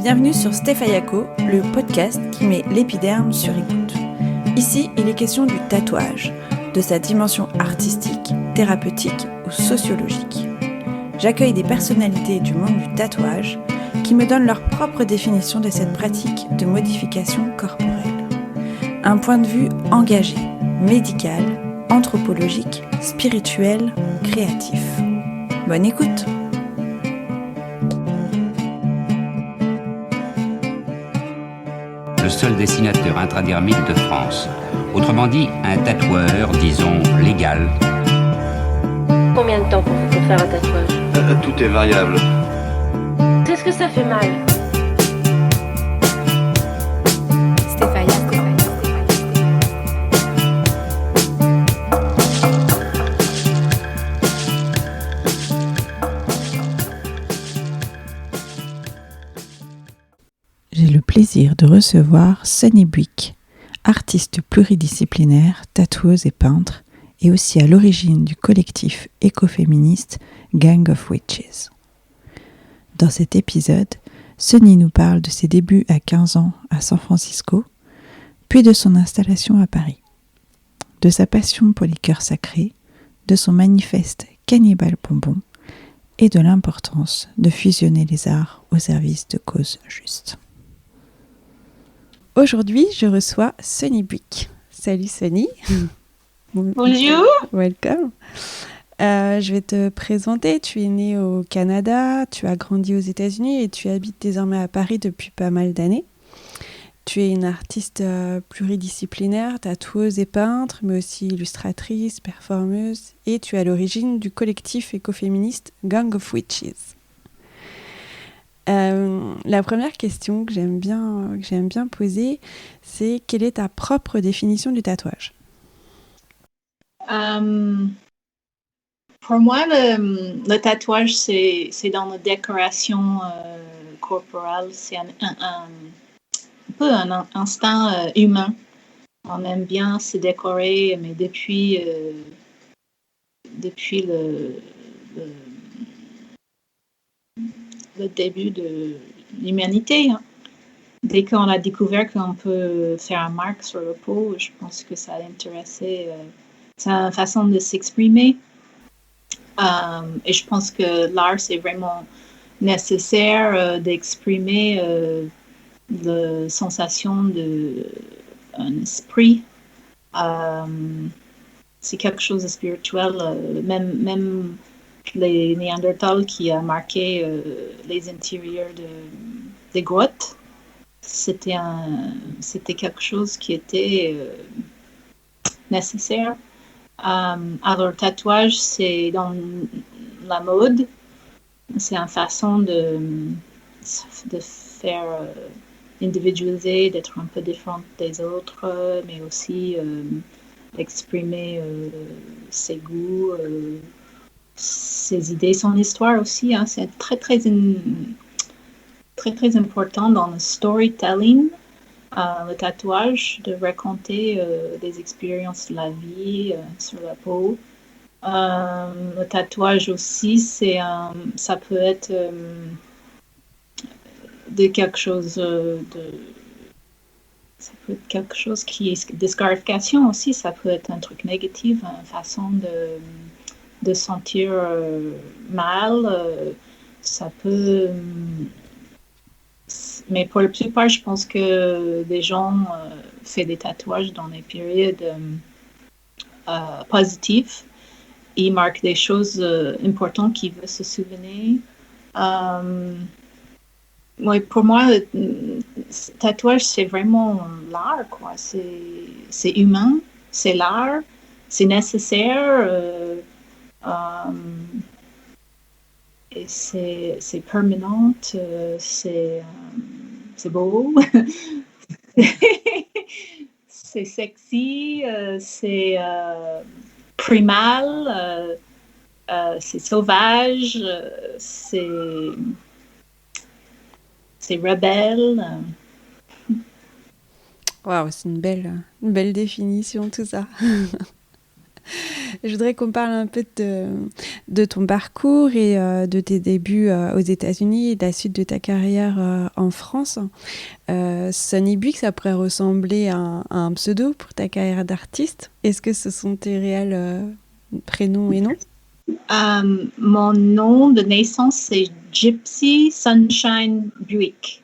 Bienvenue sur Stéphayako, le podcast qui met l'épiderme sur écoute. Ici, il est question du tatouage, de sa dimension artistique, thérapeutique ou sociologique. J'accueille des personnalités du monde du tatouage qui me donnent leur propre définition de cette pratique de modification corporelle. Un point de vue engagé, médical, anthropologique, spirituel, créatif. Bonne écoute! Le seul dessinateur intradermique de France. Autrement dit, un tatoueur, disons, légal. Combien de temps pour faire un tatouage? Tout est variable. Qu'est-ce que ça fait mal? J'ai le plaisir de recevoir Sunny Buick, artiste pluridisciplinaire, tatoueuse et peintre, et aussi à l'origine du collectif écoféministe Gang of Witches. Dans cet épisode, Sunny nous parle de ses débuts à 15 ans à San Francisco, puis de son installation à Paris, de sa passion pour les cœurs sacrés, de son manifeste Cannibale Bonbon et de l'importance de fusionner les arts au service de causes justes. Aujourd'hui, je reçois Sunny Buick. Salut Sunny. Bonjour. Welcome. Je vais te présenter. Tu es née au Canada, tu as grandi aux États-Unis et tu habites désormais à Paris depuis pas mal d'années. Tu es une artiste pluridisciplinaire, tatoueuse et peintre, mais aussi illustratrice, performeuse, et tu es à l'origine du collectif écoféministe Gang of Witches. La première question que j'aime bien poser, c'est quelle est ta propre définition du tatouage? Pour moi, le tatouage, c'est dans la décoration corporelle. C'est un peu un instinct humain. On aime bien se décorer, mais depuis le début de l'humanité, hein. Dès qu'on a découvert qu'on peut faire un marque sur le peau, je pense que ça a intéressé. C'est une façon de s'exprimer. Et je pense que l'art, c'est vraiment nécessaire d'exprimer la sensation d'un esprit. C'est quelque chose de spirituel. Même les Néandertals qui a marqué les intérieurs des grottes, c'était quelque chose qui était nécessaire. Alors, le tatouage, c'est dans la mode. C'est une façon de faire individualiser, d'être un peu différente des autres, mais aussi exprimer ses goûts, ses idées, son histoire aussi. Hein. C'est très, très important dans le storytelling. Le tatouage, de raconter des expériences de la vie sur la peau. Le tatouage aussi, ça peut être de quelque chose ça peut être quelque chose qui est disqualification aussi. Ça peut être un truc négatif, une façon de sentir mal. Ça peut... Mais pour la plupart, je pense que des gens font des tatouages dans des périodes positives. Ils marquent des choses importantes qu'ils veulent se souvenir. Pour moi, le tatouage, c'est vraiment l'art, quoi. C'est humain, c'est l'art, c'est nécessaire. Et c'est permanent, c'est beau, c'est sexy, c'est primal, c'est sauvage, c'est rebelle. Waouh, c'est une belle définition, tout ça. Je voudrais qu'on parle un peu de ton parcours et de tes débuts aux États-Unis et de la suite de ta carrière en France. Sunny Buick, ça pourrait ressembler à un pseudo pour ta carrière d'artiste. Est-ce que ce sont tes réels prénoms et noms? Mon nom de naissance, c'est Gypsy Sunshine Buick.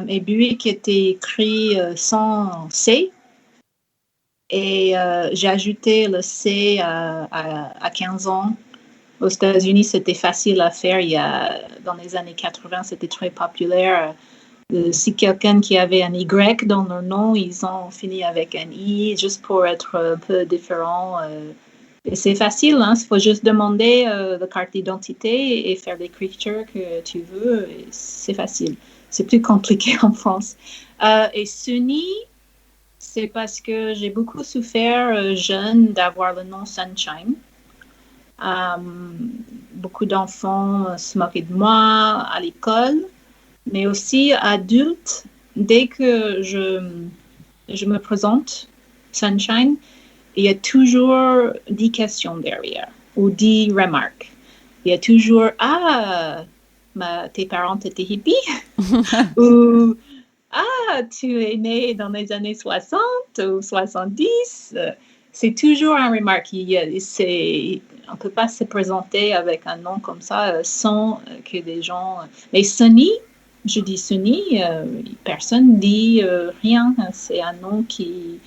Et Buick était écrit sans C. Et j'ai ajouté le C à 15 ans. Aux États-Unis, c'était facile à faire. Dans les années 80, c'était très populaire. Si quelqu'un qui avait un Y dans leur nom, ils ont fini avec un I, juste pour être un peu différent. Et c'est facile, hein? Il faut juste demander la carte d'identité et faire l'écriture que tu veux. Et c'est facile. C'est plus compliqué en France. Et Sunny, c'est parce que j'ai beaucoup souffert jeune d'avoir le nom Sunshine. Beaucoup d'enfants se moquaient de moi à l'école, mais aussi adultes. Dès que je me présente Sunshine, il y a toujours 10 questions derrière ou 10 remarques. Il y a toujours « Ah, tes parents étaient hippies ?» ou « Ah, tu es né dans les années 60 ou 70 ?» C'est toujours une remarque. On ne peut pas se présenter avec un nom comme ça sans que des gens... Mais Sunny, je dis Sunny, personne ne dit rien. C'est un nom qui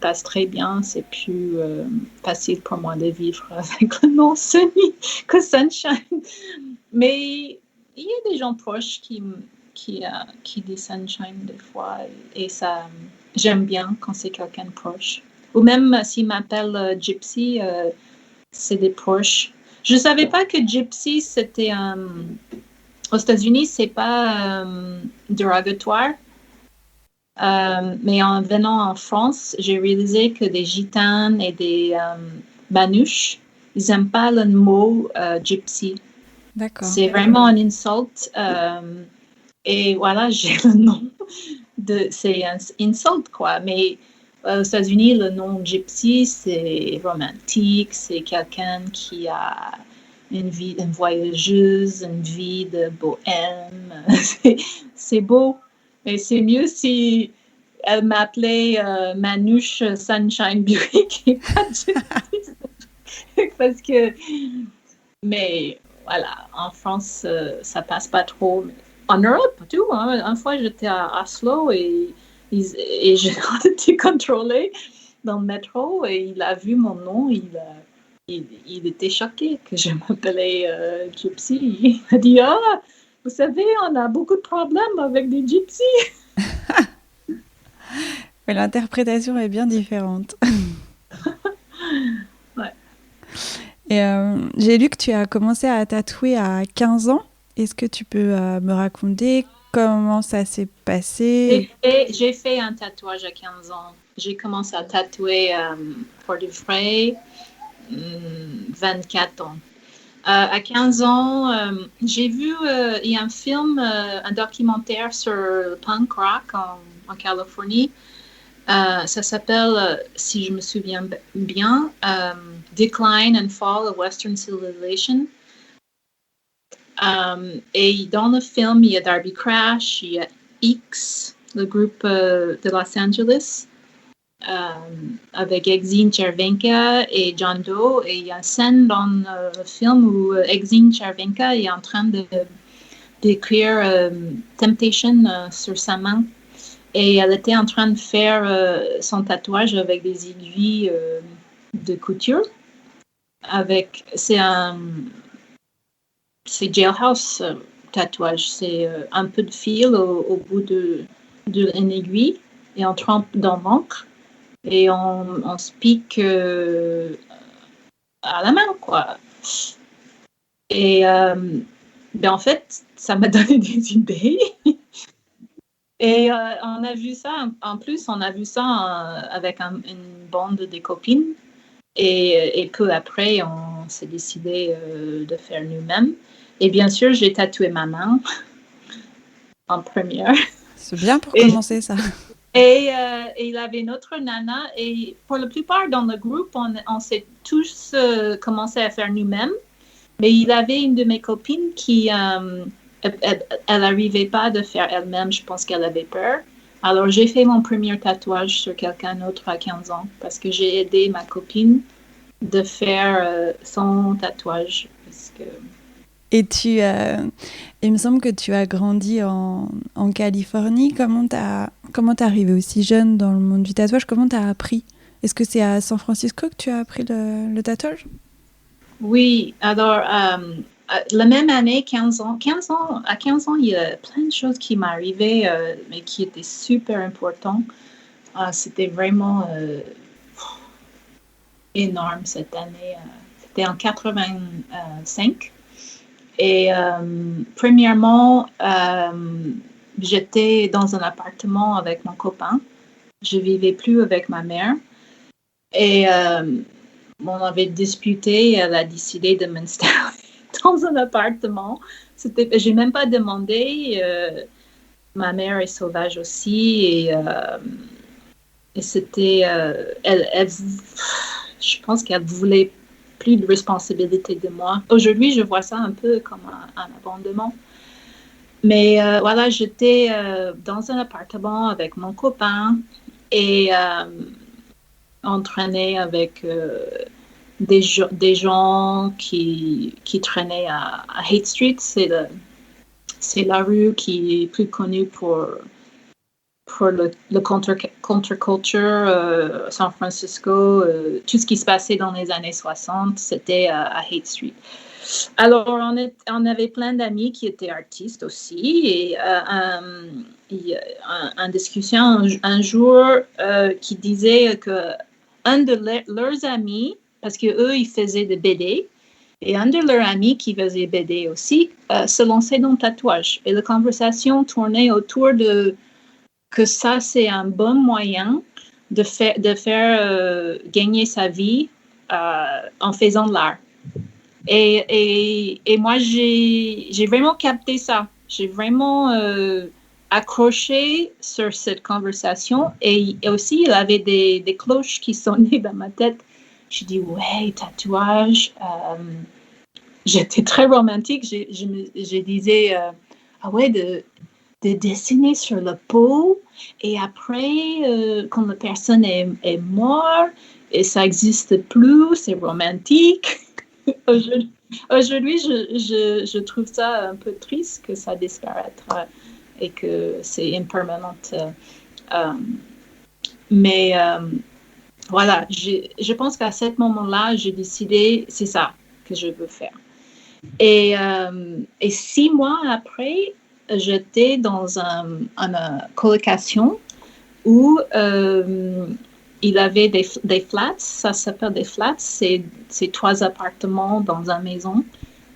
passe très bien. C'est plus facile pour moi de vivre avec le nom Sunny que Sunshine. Mais il y a des gens proches qui disent Sunshine des fois. Et ça, j'aime bien quand c'est quelqu'un de proche. Ou même s'ils m'appellent Gypsy, c'est des proches. Je ne savais pas que Gypsy, c'était... aux États-Unis, ce n'est pas dérogatoire. Mais en venant en France, j'ai réalisé que des gitanes et des manouches, ils n'aiment pas le mot gypsy. D'accord. C'est vraiment un insult. Et voilà, j'ai le nom. C'est un insult, quoi. Mais aux États-Unis, le nom gypsy, c'est romantique. C'est quelqu'un qui a une voyageuse, une vie de bohème. C'est beau. Mais c'est mieux si elle m'appelait Manouche Sunshine Buick et pas Gypsy. Parce que... Mais voilà, en France, ça passe pas trop. En Europe, tout. Hein. Une fois, j'étais à Oslo et j'ai été contrôlée dans le métro et il a vu mon nom. Il était choqué que je m'appelais Gypsy. Il a dit « Ah, vous savez, on a beaucoup de problèmes avec des gypsies. » Mais l'interprétation est bien différente. Ouais. Et j'ai lu que tu as commencé à tatouer à 15 ans. Est-ce que tu peux me raconter comment ça s'est passé? J'ai fait un tatouage à 15 ans. J'ai commencé à tatouer pour de vrai 24 ans. À 15 ans, j'ai vu il y a un film, un documentaire sur le punk rock en Californie. Ça s'appelle, si je me souviens bien, Decline and Fall of Western Civilization. Et dans le film, il y a Darby Crash, il y a X, le groupe de Los Angeles, avec Exene Cervenka et John Doe. Et il y a une scène dans le film où Exene Cervenka est en train d'écrire Temptation sur sa main. Et elle était en train de faire son tatouage avec des aiguilles de couture. C'est jailhouse tatouage. C'est un peu de fil au bout d'une aiguille et on trempe dans l'encre et on se pique à la main, quoi. Et en fait, ça m'a donné des idées. Et on a vu ça, en plus, avec une bande de copines. Et peu après, on s'est décidé de faire nous-mêmes. Et bien sûr, j'ai tatoué ma main en première. C'est bien pour commencer ça. Et il avait une autre nana. Et pour la plupart dans le groupe, on s'est tous commencé à faire nous-mêmes. Mais il avait une de mes copines qui, elle n'arrivait pas de faire elle-même. Je pense qu'elle avait peur. Alors, j'ai fait mon premier tatouage sur quelqu'un d'autre à 15 ans parce que j'ai aidé ma copine de faire son tatouage. Parce que... Et il me semble que tu as grandi en Californie. Comment t'es arrivé aussi jeune dans le monde du tatouage? Comment t'as appris? Est-ce que c'est à San Francisco que tu as appris le tatouage? Oui, alors, la même année, 15 ans, à 15 ans, il y a plein de choses qui m'arrivaient, mais qui étaient super importantes. C'était vraiment énorme cette année. C'était en 85. Et premièrement, j'étais dans un appartement avec mon copain. Je vivais plus avec ma mère. Et on avait disputé. Elle a décidé de m'installer dans un appartement. J'ai même pas demandé. Ma mère est sauvage aussi. Et c'était... je pense qu'elle voulait plus de responsabilité de moi. Aujourd'hui, je vois ça un peu comme un abandonnement. Mais voilà, j'étais dans un appartement avec mon copain et on traînait avec des gens qui traînaient à Haight Street. C'est la rue qui est plus connue pour le contre-culture, San Francisco, tout ce qui se passait dans les années 60, c'était à Haight Street. Alors, on avait plein d'amis qui étaient artistes aussi, et il y a une discussion un jour qui disait qu'un de leurs amis, parce qu'eux, ils faisaient des BD, et un de leurs amis qui faisait BD aussi, se lançait dans le tatouage. Et la conversation tournait autour de que ça, c'est un bon moyen de faire gagner sa vie en faisant de l'art. Et moi, j'ai vraiment capté ça. J'ai vraiment accroché sur cette conversation. Et aussi, il y avait des cloches qui sonnaient dans ma tête. J'ai dit, ouais, tatouage. J'étais très romantique. Je disais, ah ouais, de dessiner sur la peau et après, quand la personne est morte et ça n'existe plus, c'est romantique. Aujourd'hui, je trouve ça un peu triste que ça disparaîtra et que c'est impermanent. Mais voilà, je pense qu'à ce moment-là, j'ai décidé, c'est ça que je veux faire. Et 6 mois après, j'étais dans une colocation où il avait des flats, ça s'appelle des flats, c'est 3 appartements dans une maison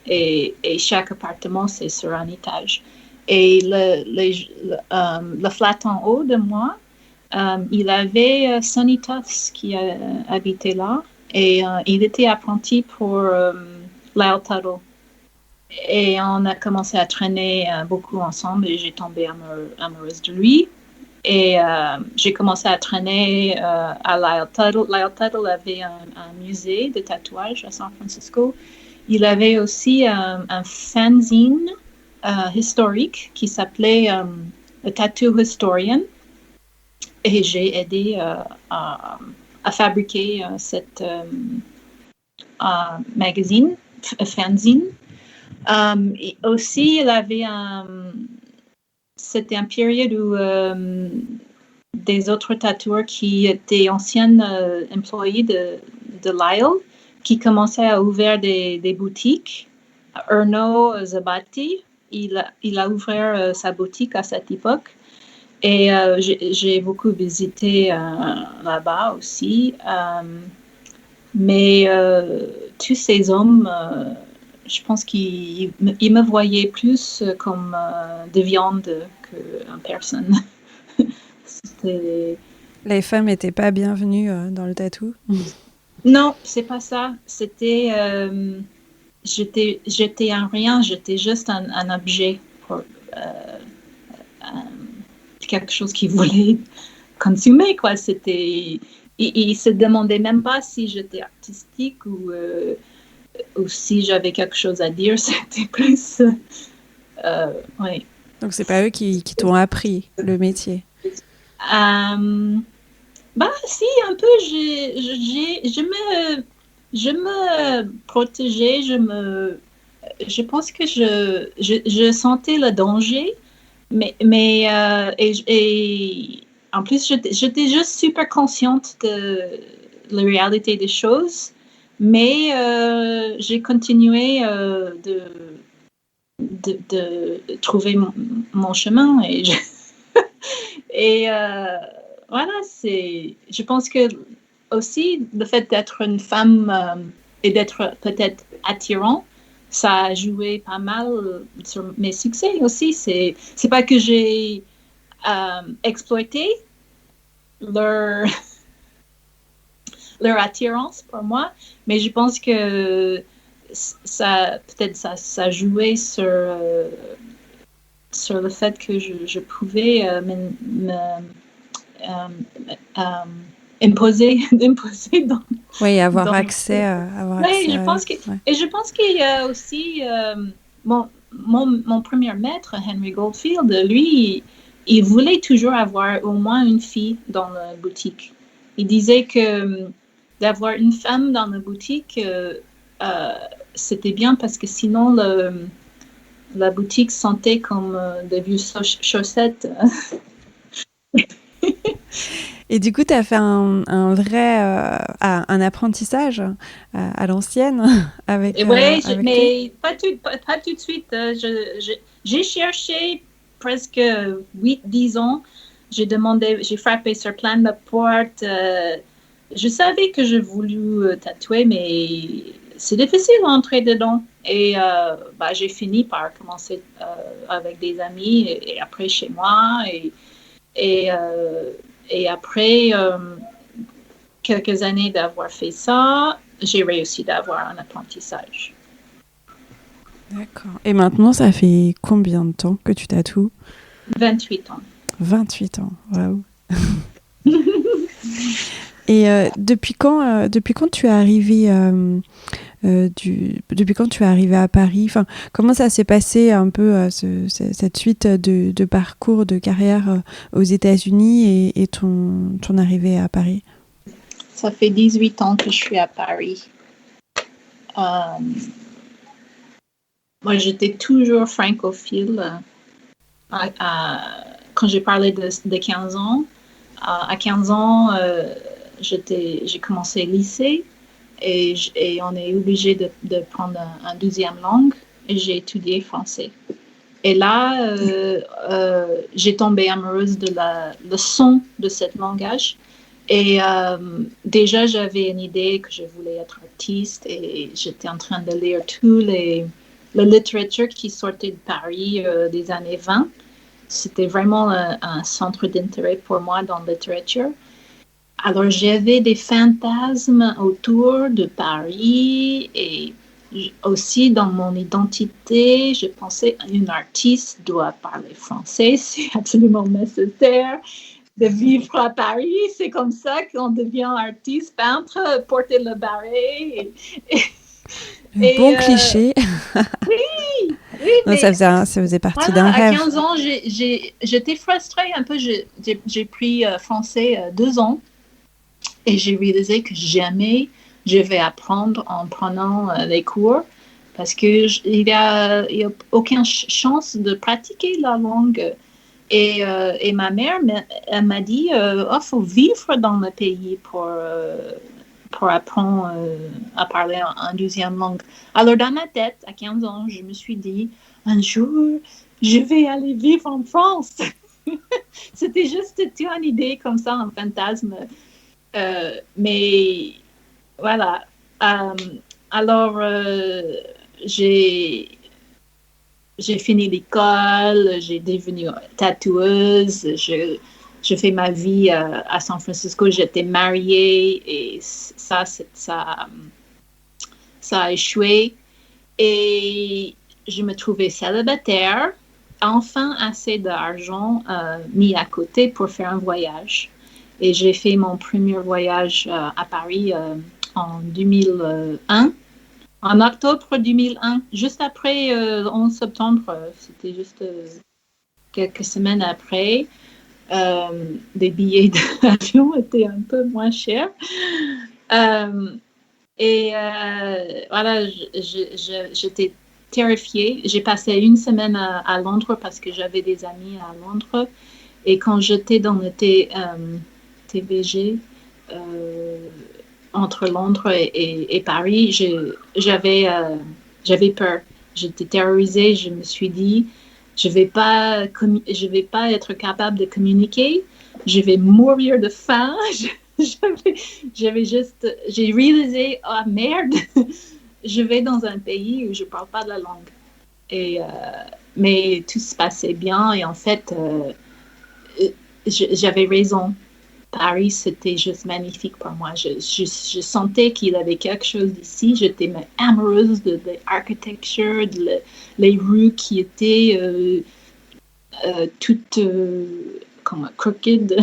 et chaque appartement c'est sur un étage. Et le flat en haut de moi, il avait Sonny Tufts qui habitait là et il était apprenti pour Lyle Tuttle. Et on a commencé à traîner beaucoup ensemble et j'ai tombé amoureuse de lui. Et j'ai commencé à traîner à Lyle Tuttle. Lyle Tuttle avait un musée de tatouage à San Francisco. Il avait aussi un fanzine historique qui s'appelait le Tattoo Historian. Et j'ai aidé à fabriquer cette magazine, fanzine. Et aussi, il avait c'était une période où des autres tatoueurs qui étaient anciens employés de Lyle, qui commençaient à ouvrir des boutiques. Erno Zabatti, il a ouvert sa boutique à cette époque. Et j'ai beaucoup visité là-bas aussi. Mais tous ces hommes... je pense qu'il me voyait plus comme de viande qu'une personne. Les femmes n'étaient pas bienvenues dans le tatou? Non, c'est pas ça. C'était... j'étais un rien, j'étais juste un objet pour quelque chose qui voulait consumé, quoi. Il se demandait même pas si j'étais artistique ou si j'avais quelque chose à dire. C'était plus, oui. Donc c'est pas eux qui t'ont appris le métier. Si, un peu. Je me protégeais. Je pense que je sentais le danger, mais et en plus j'étais juste super consciente de la réalité des choses, mais j'ai continué de trouver mon chemin et voilà, je pense que aussi le fait d'être une femme et d'être peut-être attirant, ça a joué pas mal sur mes succès aussi. C'est pas que j'ai exploité leur attirance pour moi, mais je pense que ça jouait sur le fait que je pouvais imposer dans... Oui, avoir accès. Oui, je pense que... Ouais. Et je pense qu'il y a aussi... mon premier maître, Henry Goldfield, lui, il voulait toujours avoir au moins une fille dans la boutique. Il disait que d'avoir une femme dans la boutique, c'était bien parce que sinon, la boutique sentait comme de vieux chaussettes. Et du coup, tu as fait un vrai un apprentissage à l'ancienne avec. Oui, mais pas tout de suite. J'ai cherché presque 8-10 ans. J'ai frappé sur plein de portes. Je savais que je voulais tatouer, mais c'est difficile d'entrer dedans. Et j'ai fini par commencer avec des amis et après chez moi. Et après quelques années d'avoir fait ça, j'ai réussi d'avoir un apprentissage. D'accord. Et maintenant, ça fait combien de temps que tu tatoues ? 28 ans. 28 ans, waouh. Et depuis quand tu es arrivée depuis quand tu es arrivée à Paris, enfin, comment ça s'est passé un peu cette suite de parcours, de carrière aux États-Unis et ton arrivée à Paris? Ça fait 18 ans que je suis à Paris. Moi, j'étais toujours francophile. Quand j'ai parlé de 15 ans, à 15 ans, j'ai commencé le lycée. Et on est obligé de prendre une deuxième langue et j'ai étudié français. Et là, j'ai tombé amoureuse de le son de ce langage. Et déjà, j'avais une idée que je voulais être artiste et j'étais en train de lire la littérature qui sortait de Paris des années 20. C'était vraiment un centre d'intérêt pour moi dans la littérature. Alors, j'avais des fantasmes autour de Paris et aussi dans mon identité, je pensais qu'une artiste doit parler français, c'est absolument nécessaire de vivre à Paris. C'est comme ça qu'on devient artiste, peintre, porter le barret. Bon cliché. Oui, non, ça faisait partie d'un rêve. À 15 ans, j'étais frustrée un peu. J'ai pris français 2 ans. Et j'ai réalisé que jamais je vais apprendre en prenant les cours parce qu'il n'y a aucune chance de pratiquer la langue. Et ma mère m'a dit il faut vivre dans le pays pour apprendre à parler en deuxième langue. Alors, dans ma tête, à 15 ans, je me suis dit un jour, je vais aller vivre en France. C'était juste une idée comme ça, un fantasme. Mais voilà. Alors, j'ai fini l'école, j'ai devenu tatoueuse, je fais ma vie à San Francisco, j'étais mariée et ça a échoué. Et je me trouvais célibataire, enfin assez d'argent mis à côté pour faire un voyage. Et j'ai fait mon premier voyage à Paris en 2001. En octobre 2001, juste après le 11 septembre, c'était juste quelques semaines après. Des billets d'avion étaient un peu moins chers. Voilà, j'étais terrifiée. J'ai passé une semaine à Londres parce que j'avais des amis à Londres. Et quand j'étais dans le TVG, entre Londres et Paris, j'avais peur. J'étais terrorisée. Je me suis dit, je vais pas être capable de communiquer. Je vais mourir de faim. J'ai réalisé, oh merde, je vais dans un pays où je parle pas de la langue. Mais tout se passait bien et en fait, j'avais raison. Paris, c'était juste magnifique pour moi. Je sentais qu'il y avait quelque chose d'ici. J'étais amoureuse de l'architecture, les rues qui étaient toutes comme crooked.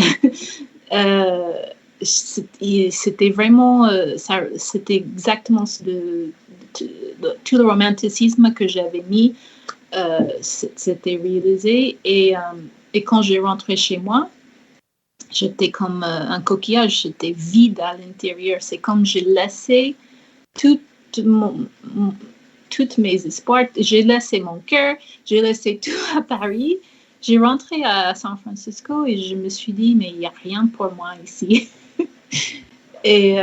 C'était vraiment, c'était exactement tout le romanticisme que j'avais mis, c'était réalisé. Et quand j'ai rentré chez moi, j'étais comme un coquillage, j'étais vide à l'intérieur. C'est comme j'ai laissé toutes mes espoirs, j'ai laissé mon cœur, j'ai laissé tout à Paris. J'ai rentré à San Francisco et je me suis dit, mais il n'y a rien pour moi ici. Et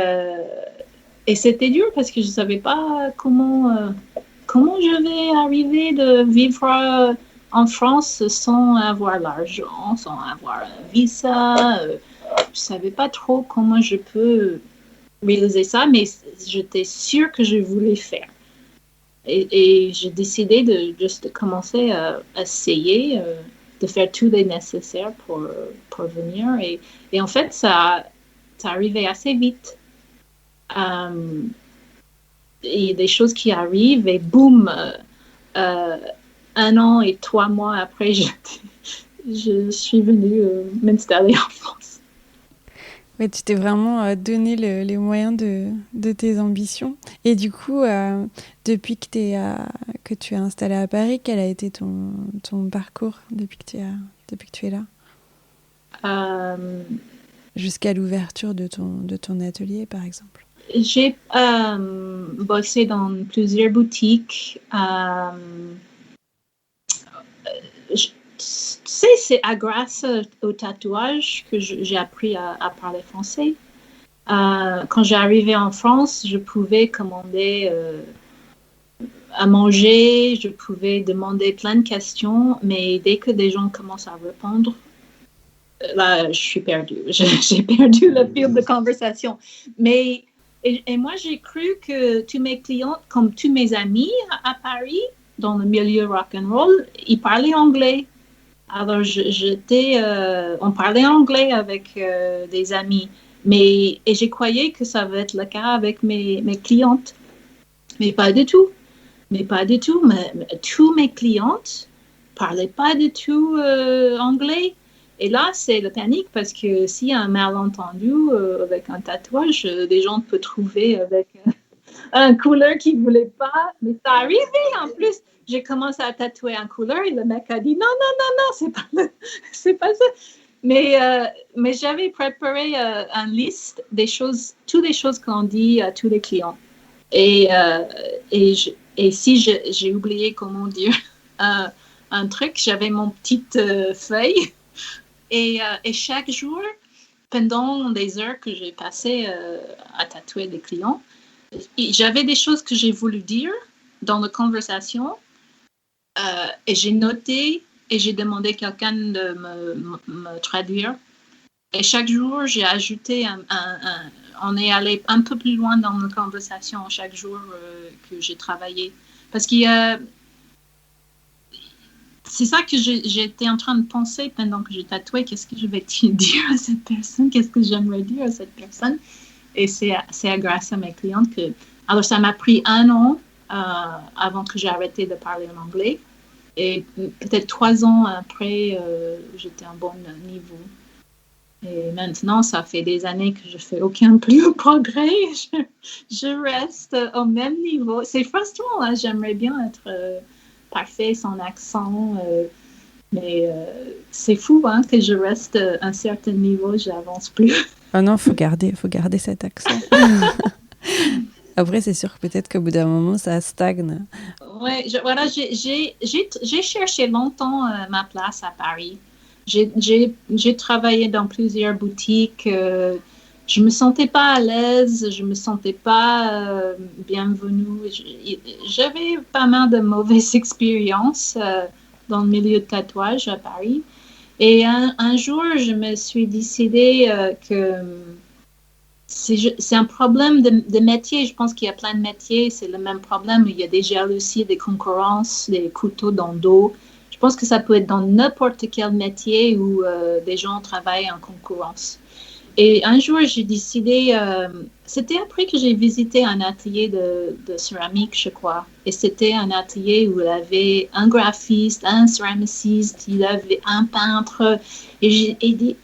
c'était dur parce que je ne savais pas comment je vais arriver de vivre en France sans avoir l'argent, sans avoir un visa. Je ne savais pas trop comment je peux réaliser ça, mais j'étais sûre que je voulais faire. Et j'ai décidé de juste commencer à essayer de faire tout le nécessaire pour venir. Et en fait, ça arrivait assez vite. Il y a des choses qui arrivent et boum, 1 an et 3 mois après, je suis venue m'installer en France. Ouais, tu t'es vraiment donné les moyens de tes ambitions. Et du coup, depuis que tu es installée à Paris, quel a été ton parcours depuis que tu es là jusqu'à l'ouverture de ton atelier, par exemple? J'ai bossé dans plusieurs boutiques. C'est grâce au tatouage que j'ai appris à parler français. Quand j'ai arrivé en France, je pouvais commander à manger, je pouvais demander plein de questions, mais dès que des gens commencent à répondre, là, je suis perdue. J'ai perdu le fil de conversation. Mais et moi, j'ai cru que tous mes clients, comme tous mes amis à Paris, dans le milieu rock'n'roll, ils parlaient anglais. Alors, on parlait anglais avec des amis. Et j'ai croyais que ça va être le cas avec mes clientes. Mais pas du tout. Mais tous mes clientes parlaient pas du tout anglais. Et là, c'est la panique parce que s'il y a un malentendu avec un tatouage, des gens peuvent trouver avec un couleur qu'ils ne voulaient pas. Mais ça arrivait en plus. J'ai commencé à tatouer un couleur et le mec a dit non, c'est pas ça. Mais j'avais préparé une liste des choses, toutes les choses qu'on dit à tous les clients. Et si j'ai oublié comment dire un truc, j'avais mon petite feuille. Et chaque jour, pendant des heures que j'ai passées à tatouer des clients, j'avais des choses que j'ai voulu dire dans la conversation et j'ai noté et j'ai demandé à quelqu'un de me traduire. Et chaque jour, j'ai ajouté on est allé un peu plus loin dans la conversation chaque jour que j'ai travaillé. Parce qu'il y a... C'est ça que j'étais en train de penser pendant que je tatouais. Qu'est-ce que je vais dire à cette personne? Qu'est-ce que j'aimerais dire à cette personne? Et c'est grâce à mes clientes que... Alors, ça m'a pris 1 an avant que j'ai arrêté de parler en anglais. Et peut-être 3 ans après, j'étais à un bon niveau. Et maintenant, ça fait des années que je fais aucun plus progrès. Je reste au même niveau. C'est frustrant, hein? J'aimerais bien être parfait, sans accent. Mais c'est fou, hein, que je reste à un certain niveau, j'avance plus. Ah non, faut garder cet accent. Après, c'est sûr que peut-être qu'au bout d'un moment, ça stagne. Ouais, voilà, j'ai cherché longtemps ma place à Paris. J'ai travaillé dans plusieurs boutiques. Je me sentais pas à l'aise, je me sentais pas bienvenue. J'avais pas mal de mauvaises expériences dans le milieu de tatouage à Paris. Et un jour, je me suis décidée que c'est un problème de métier. Je pense qu'il y a plein de métiers. C'est le même problème. Il y a des jalousies, des concurrences, des couteaux dans le dos. Je pense que ça peut être dans n'importe quel métier où des gens travaillent en concurrence. Et un jour, j'ai décidé, c'était après que j'ai visité un atelier de céramique, je crois. Et c'était un atelier où il y avait un graphiste, un céramiciste, il y avait un peintre. Et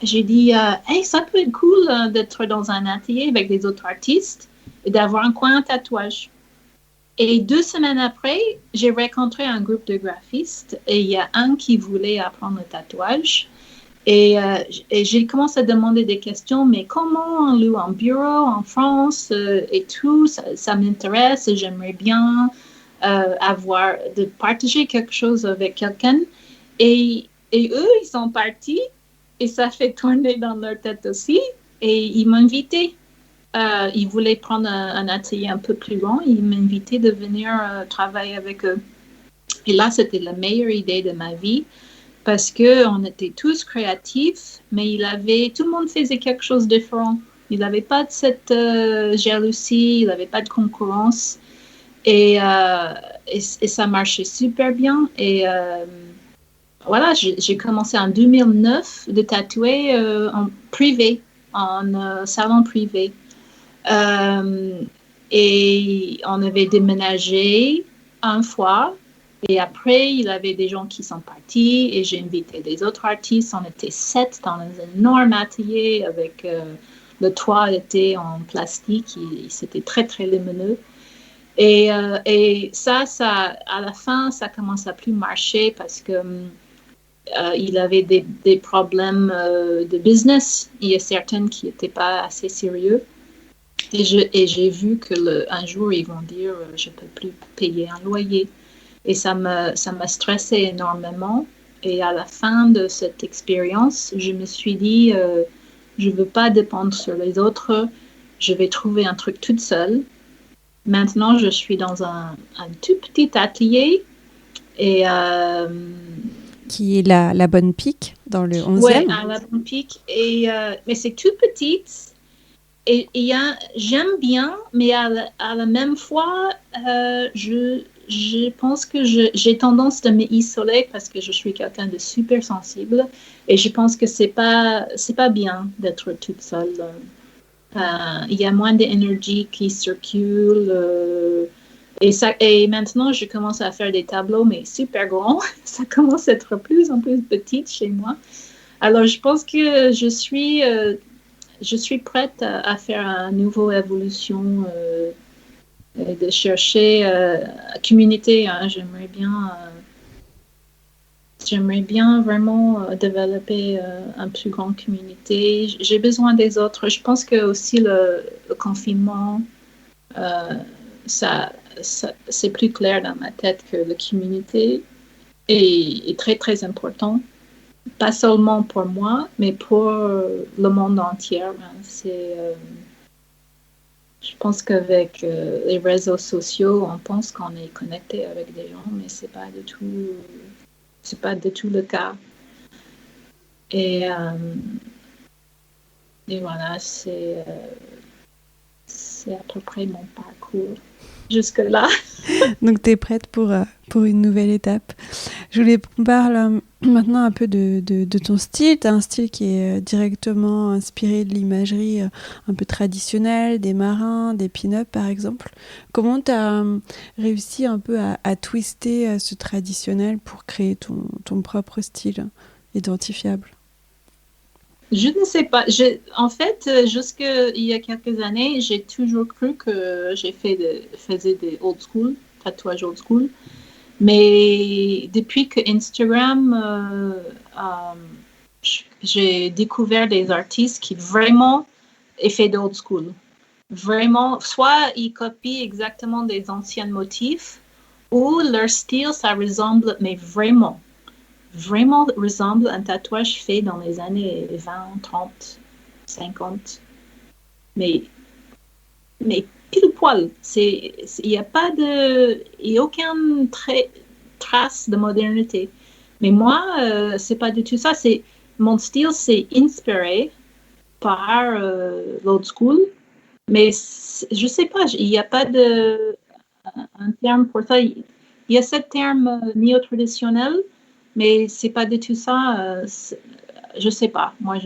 j'ai dit hey, ça peut être cool d'être dans un atelier avec des autres artistes et d'avoir un coin tatouage. Et 2 semaines après, j'ai rencontré un groupe de graphistes et il y a un qui voulait apprendre le tatouage. Et j'ai commencé à demander des questions, mais comment on loue un bureau en France et tout, ça m'intéresse, j'aimerais bien de partager quelque chose avec quelqu'un. Et eux, ils sont partis et ça fait tourner dans leur tête aussi. Et ils m'invitaient. Ils voulaient prendre un atelier un peu plus grand. Ils m'invitaient de venir travailler avec eux. Et là, c'était la meilleure idée de ma vie. Parce qu'on était tous créatifs, mais tout le monde faisait quelque chose de différent. Il n'avait pas de cette jalousie, il n'avait pas de concurrence. Et ça marchait super bien. Et voilà, j'ai commencé en 2009 de tatouer en privé, en salon privé. Et on avait déménagé une fois. Et après, il y avait des gens qui sont partis et j'ai invité des autres artistes. On était 7 dans un énorme atelier avec le toit était en plastique. C'était très, très lumineux. Et ça, à la fin, ça commence à plus marcher parce que il avait des problèmes de business. Il y a certains qui n'étaient pas assez sérieux. Et j'ai vu qu'un jour, ils vont dire je ne peux plus payer un loyer. Et ça m'a stressé énormément. Et à la fin de cette expérience, je me suis dit, je ne veux pas dépendre sur les autres. Je vais trouver un truc toute seule. Maintenant, je suis dans un tout petit atelier. Et, qui est la Bonne Pique, dans le 11e. Oui, à la Bonne Pique. Mais c'est tout petit. Et j'aime bien, mais à la même fois, je pense que j'ai tendance de m'isoler parce que je suis quelqu'un de super sensible et je pense que c'est pas bien d'être toute seule. Il y a moins d'énergie qui circule et maintenant je commence à faire des tableaux mais super grands. Ça commence à être plus en plus petite chez moi. Alors je pense que je suis prête à faire une nouvelle évolution. De chercher communauté. Hein. J'aimerais bien vraiment développer une plus grande communauté. J'ai besoin des autres. Je pense que aussi le confinement, c'est plus clair dans ma tête que la communauté est très, très important. Pas seulement pour moi, mais pour le monde entier. Hein. Je pense qu'avec les réseaux sociaux, on pense qu'on est connecté avec des gens, mais c'est pas du tout le cas. Et voilà, c'est à peu près mon parcours jusque-là. Donc, tu es prête pour une nouvelle étape. Je voulais qu'on parle maintenant un peu de ton style. Tu as un style qui est directement inspiré de l'imagerie un peu traditionnelle, des marins, des pin-up par exemple. Comment tu as réussi un peu à twister ce traditionnel pour créer ton propre style identifiable ? Je ne sais pas. En fait, jusqu'il y a quelques années, j'ai toujours cru que faisais des old school, tatouages old school. Mais depuis que Instagram, j'ai découvert des artistes qui vraiment ont fait d'old school. Vraiment, soit ils copient exactement des anciens motifs, ou leur style, ça ressemble, mais vraiment ressemble à un tatouage fait dans les années 20, 30, 50. Mais pile poil. Il n'y a pas aucune trace de modernité. Mais moi, c'est pas du tout ça. Mon style, c'est inspiré par l'old school. Mais je sais pas, il n'y a pas un terme pour ça. Il y a ce terme néo-traditionnel, mais c'est pas du tout ça. Je sais pas. Moi,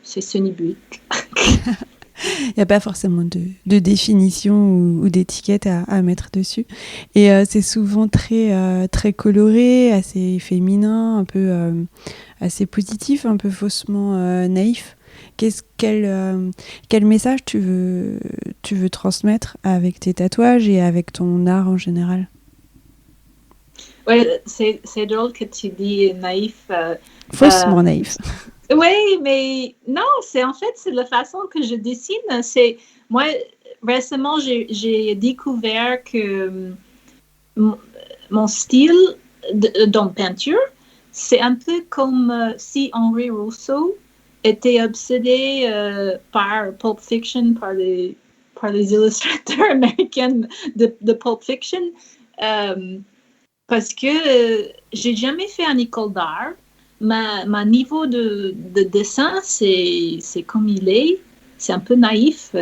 c'est Sonny Buick. Il n'y a pas forcément de définition ou d'étiquette à mettre dessus. Et c'est souvent très coloré, assez féminin, un peu assez positif, un peu faussement naïf. Quel message tu veux transmettre avec tes tatouages et avec ton art en général? Ouais, c'est drôle que tu dis naïf. Faussement naïf. Oui, mais non, c'est la façon que je dessine. Moi, récemment, j'ai découvert que mon style dans peinture, c'est un peu comme si Henri Rousseau était obsédé par Pulp Fiction, par les illustrateurs américains de Pulp Fiction, parce que j'ai jamais fait une école d'art. Ma niveau de dessin, c'est comme il est. C'est un peu naïf.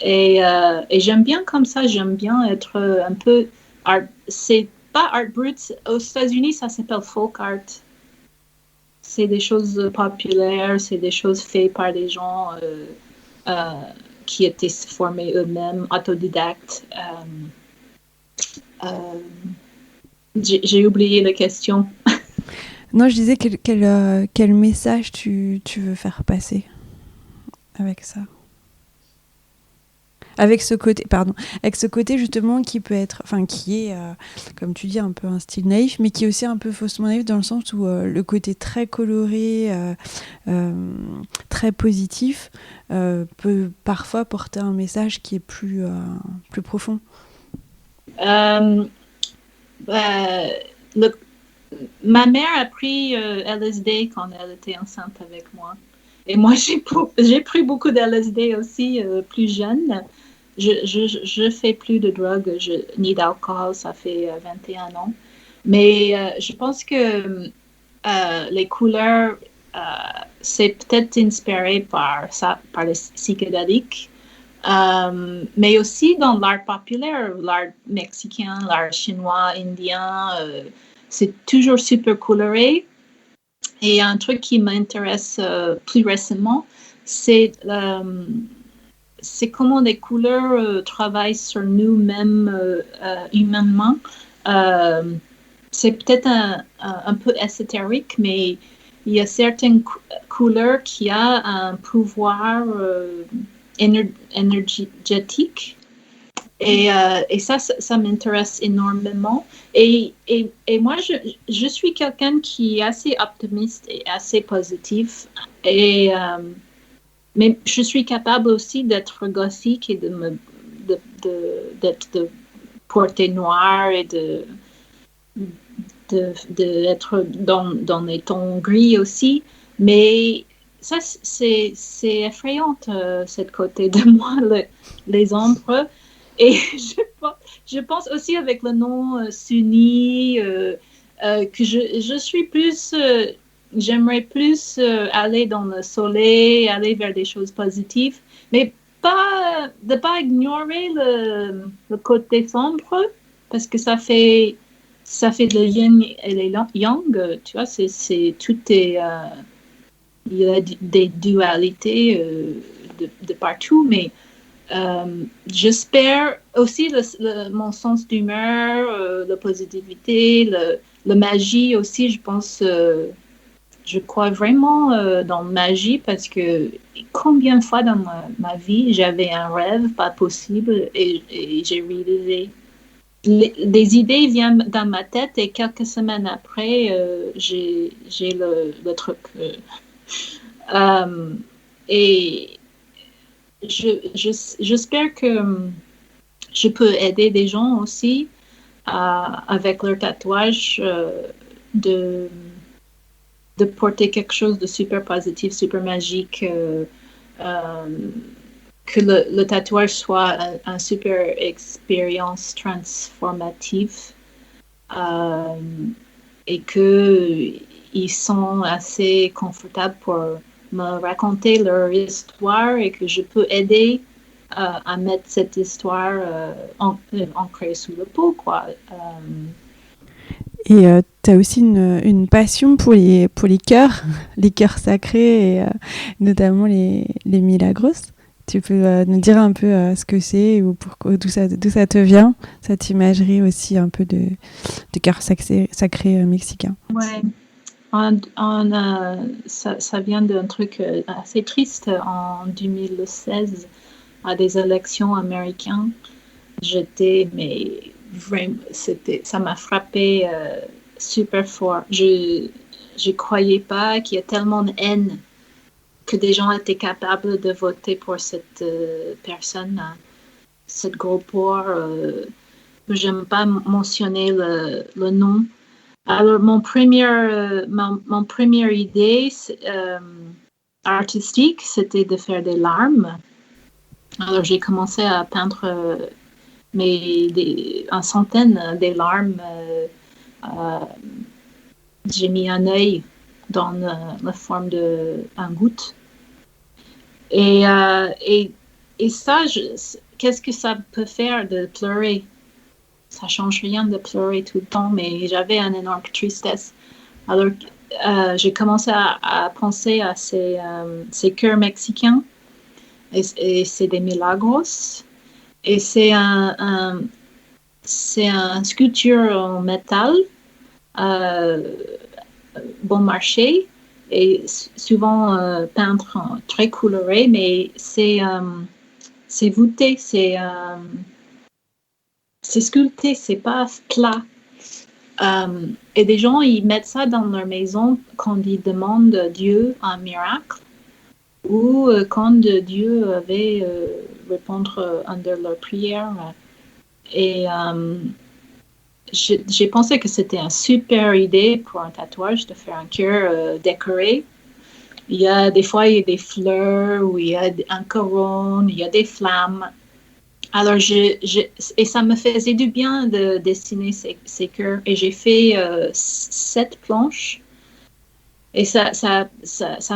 Et j'aime bien comme ça. J'aime bien être un peu art. C'est pas art brut. Aux États-Unis, ça s'appelle folk art. C'est des choses populaires. C'est des choses faites par des gens qui étaient formés eux-mêmes, autodidactes. J'ai oublié la question. Non, je disais quel message tu veux faire passer avec ça. Avec ce côté justement qui peut être, qui est, comme tu dis, un peu un style naïf, mais qui est aussi un peu faussement naïf dans le sens où le côté très coloré, très positif, peut parfois porter un message qui est plus profond. Ma mère a pris LSD quand elle était enceinte avec moi. Et moi, j'ai pris beaucoup de LSD aussi plus jeune. Je fais plus de drogue ni d'alcool, ça fait 21 ans. Mais je pense que les couleurs, c'est peut-être inspiré par les psychédéliques. Mais aussi dans l'art populaire, l'art mexicain, l'art chinois, indien, c'est toujours super coloré. Et un truc qui m'intéresse plus récemment, c'est comment les couleurs travaillent sur nous-mêmes humainement. C'est peut-être un peu ésotérique, mais il y a certaines couleurs qui ont un pouvoir énergétique. Et ça m'intéresse énormément. Et moi, je suis quelqu'un qui est assez optimiste et assez positif. Mais je suis capable aussi d'être gothique et de porter noir et d'être dans les tons gris aussi. Mais ça, c'est effrayant, cette côté de moi, les ombres. Et je pense aussi avec le nom Sunny que je suis plus, j'aimerais plus aller dans le soleil, aller vers des choses positives, mais pas ignorer le côté sombre, parce que ça fait le yin et le yang, tu vois, tout est, il y a des dualités de partout, mais j'espère aussi mon sens d'humeur, la positivité, la magie aussi, je pense je crois vraiment dans la magie parce que combien de fois dans ma vie j'avais un rêve pas possible et j'ai réalisé. Des idées viennent dans ma tête et quelques semaines après, j'ai le truc. Et j'espère que je peux aider des gens aussi avec leur tatouage de porter quelque chose de super positif, super magique, que le tatouage soit une super expérience transformative et qu'ils sont assez confortables pour me raconter leur histoire et que je peux aider à mettre cette histoire ancrée sous le peau, quoi. Et tu as aussi une passion pour les cœurs, les cœurs sacrés, et notamment les milagros. Tu peux nous dire un peu ce que c'est ou d'où ça te vient, cette imagerie aussi un peu de cœur sacré mexicain. Ouais. Ça vient d'un truc assez triste. En 2016, à des élections américaines, ça m'a frappé super fort. Je croyais pas qu'il y a tellement de haine que des gens étaient capables de voter pour cette personne, cette gros porc. J'aime pas mentionner le nom. Alors, mon première idée artistique, c'était de faire des larmes. Alors, j'ai commencé à peindre une centaine des larmes. J'ai mis un œil dans la forme d'un goutte. Et ça, qu'est-ce que ça peut faire de pleurer? Ça change rien de pleurer tout le temps, mais j'avais une énorme tristesse. Alors, j'ai commencé à penser à ces cœurs mexicains, et c'est des milagros. Et c'est une sculpture en métal, bon marché, et souvent peintre très coloré, mais c'est voûté, c'est sculpté, c'est pas plat. Et des gens, ils mettent ça dans leur maison quand ils demandent à Dieu un miracle ou quand Dieu avait répondre under leur prière. Et j'ai pensé que c'était une super idée pour un tatouage de faire un cœur décoré. Des fois, il y a des fleurs, ou il y a un couronne, il y a des flammes. Alors, et ça me faisait du bien de dessiner ces cœurs. Et j'ai fait 7 planches. Et ça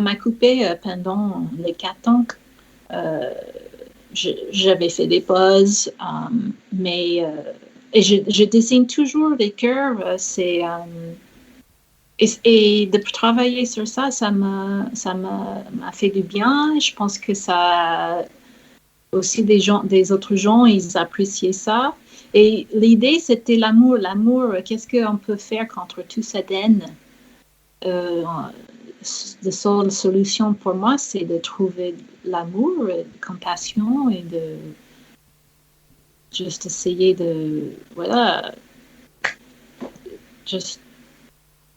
m'a coupé pendant les 4 ans. J'avais fait des pauses, mais et je dessine toujours des cœurs. Et de travailler sur ça m'a fait du bien. Je pense que ça aussi des autres gens, ils appréciaient ça. Et l'idée, c'était l'amour. L'amour, qu'est-ce qu'on peut faire contre toute cette haine? La seule solution pour moi, c'est de trouver l'amour, la compassion et de juste essayer de, juste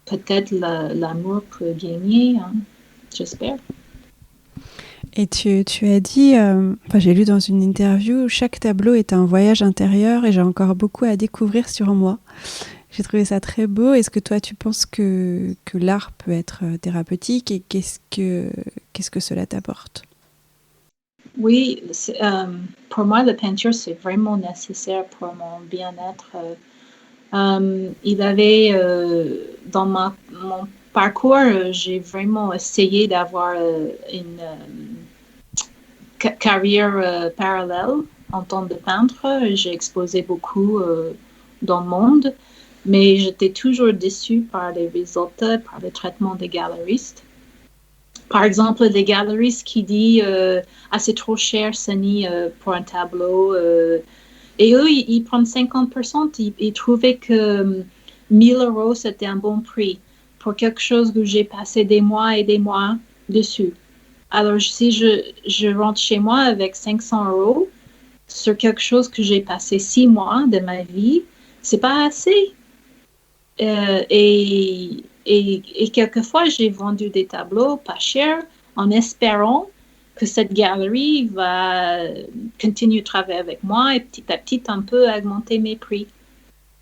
peut-être l'amour peut gagner, hein, j'espère. Et tu as dit, j'ai lu dans une interview, chaque tableau est un voyage intérieur et j'ai encore beaucoup à découvrir sur moi. J'ai trouvé ça très beau. Est-ce que toi, tu penses que l'art peut être thérapeutique et qu'est-ce que cela t'apporte? Oui, pour moi, la peinture, c'est vraiment nécessaire pour mon bien-être. Il avait, dans mon parcours, j'ai vraiment essayé d'avoir une carrière parallèle en tant que peintre. J'ai exposé beaucoup dans le monde, mais j'étais toujours déçue par les résultats, par le traitement des galeristes. Par exemple, les galeristes qui disent c'est trop cher, Sunny, pour un tableau. Et eux, ils prennent 50%. Ils trouvaient que 1 000 € c'était un bon prix. pour quelque chose que j'ai passé des mois et des mois dessus. Alors, si je rentre chez moi avec 500 € sur quelque chose que j'ai passé 6 mois de ma vie, c'est pas assez. Et quelquefois, j'ai vendu des tableaux pas chers en espérant que cette galerie va continuer de travailler avec moi et petit à petit un peu augmenter mes prix.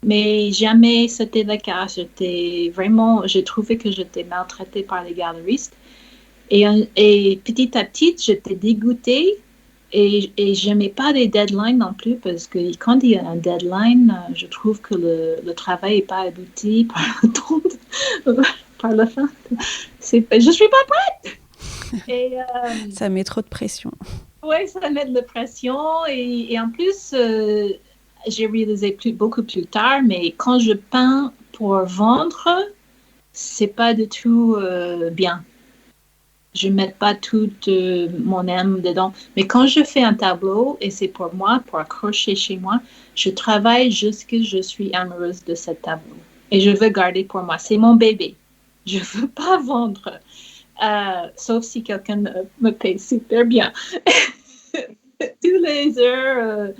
Mais jamais c'était le cas. J'ai trouvé que j'étais maltraitée par les galeristes. Et petit à petit, j'étais dégoûtée et j'aimais pas les deadlines non plus parce que quand il y a un deadline, je trouve que le travail n'est pas abouti par le temps, par la fin. Je suis pas prête! Et, ça met trop de pression. Oui, ça met de la pression et en plus, j'ai réalisé beaucoup plus tard, mais quand je peins pour vendre, c'est pas du tout bien. Je ne mets pas toute mon âme dedans. Mais quand je fais un tableau, et c'est pour moi, pour accrocher chez moi, je travaille jusqu'à ce que je suis amoureuse de ce tableau. Et je veux garder pour moi. C'est mon bébé. Je ne veux pas vendre. Sauf si quelqu'un me paye super bien. Tous les heures,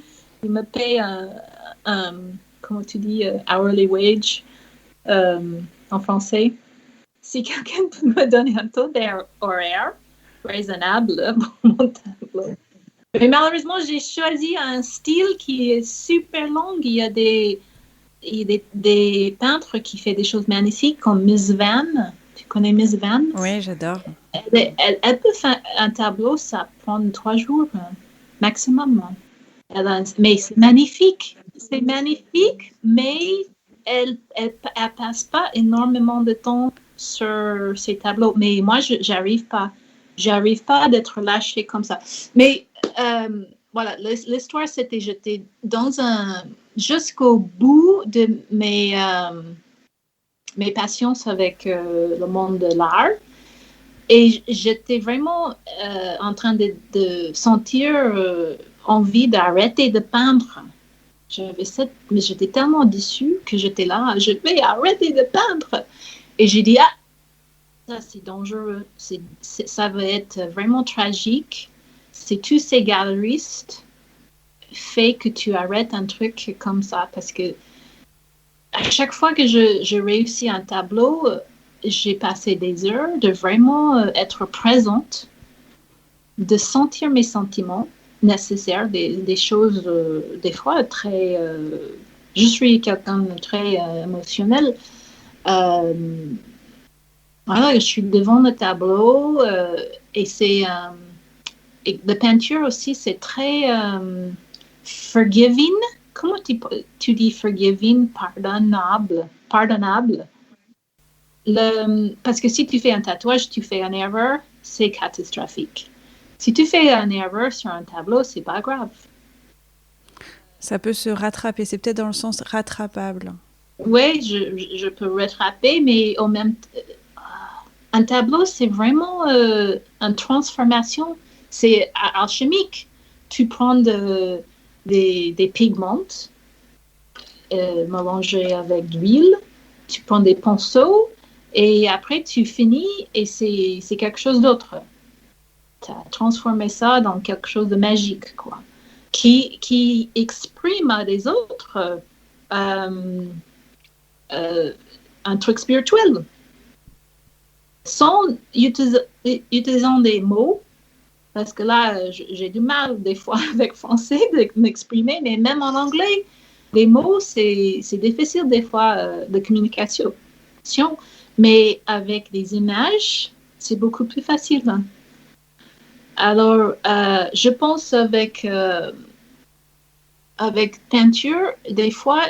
il me paye comment tu dis, hourly wage en français. Si quelqu'un peut me donner un taux d'horaire raisonnable pour mon tableau. Mais malheureusement, j'ai choisi un style qui est super long. Il y a des peintres qui font des choses magnifiques comme Miss Van. Tu connais Miss Van? Oui, j'adore. Elle peut faire un tableau, ça prend 3 jours maximum. Mais c'est magnifique. C'est magnifique, mais elle passe pas énormément de temps sur ces tableaux. Mais moi, j'arrive pas d'être lâchée comme ça. Mais voilà, l'histoire, c'était j'étais jusqu'au bout de mes passions avec le monde de l'art. Et j'étais vraiment en train de sentir envie d'arrêter de peindre. Mais j'étais tellement déçue que j'étais là, je vais arrêter de peindre. Et j'ai dit, ça c'est dangereux, ça va être vraiment tragique. C'est tous ces galeristes fait que tu arrêtes un truc comme ça. Parce que à chaque fois que je réussis un tableau, j'ai passé des heures de vraiment être présente, de sentir mes sentiments nécessaires, des choses des fois très... je suis quelqu'un de très émotionnel. Voilà, je suis devant le tableau et c'est... et la peinture aussi, c'est très forgiving. Comment tu dis forgiving? Pardonnable. Parce que si tu fais un tatouage, tu fais une erreur, c'est catastrophique. Si tu fais une erreur sur un tableau, c'est pas grave. Ça peut se rattraper, c'est peut-être dans le sens rattrapable. Oui, je peux rattraper, mais au même un tableau, c'est vraiment une transformation. C'est alchimique. Tu prends des pigments mélangés avec de l'huile, tu prends des pinceaux et après tu finis et c'est quelque chose d'autre. Tu as transformé ça dans quelque chose de magique, quoi, qui exprime à des autres un truc spirituel. Sans utilisant des mots, parce que là, j'ai du mal des fois avec le français de m'exprimer, mais même en anglais, les mots, c'est difficile des fois de communication. Mais avec des images, c'est beaucoup plus facile. Hein. Alors, je pense avec peinture, des fois,